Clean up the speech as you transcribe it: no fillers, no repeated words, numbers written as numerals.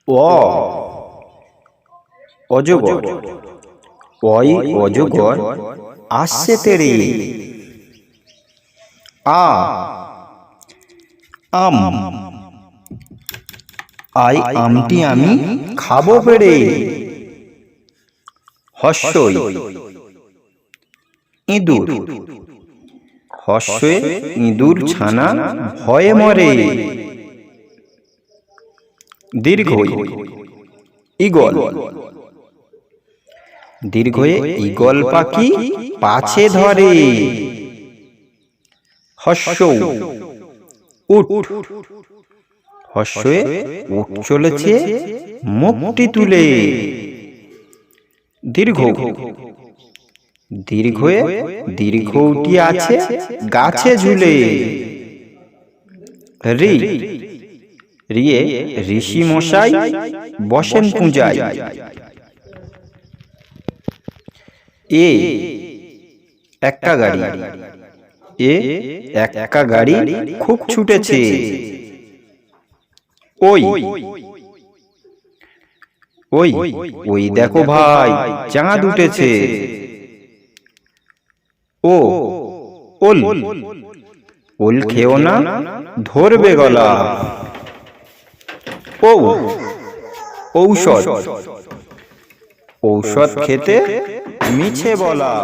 অ অজগর, অই অজগর আসছে তেরে। আ আম, আই আমটি আমি খাবো পেড়ে। হস্যই ইঁদুর, হস্যে ইঁদুর ছানা ভয়ে মরে। দীর্ঘই ঈগল, দীর্ঘয়ে ঈগল পাখি পাছে ধরে। হস্যৌ উট, হস্যে উট চলেছে মুখটি তুলে। দীর্ঘ, দীর্ঘয়ে দীর্ঘটি আছে গাছে ঝুলে। রি, রিয়ে ঋষি মশাই বসেন পূজায়। এ এক্কা গাড়ি, এ এক্কা গাড়ি খুব ছুটেছে। ওই ওই ওই দেখো ভাই চাঁদ উঠেছে। ও ওল, ওল খেও না ধরবে গলা। ঔ ঔষধ, ঔষধ খেতে মিছে বলা।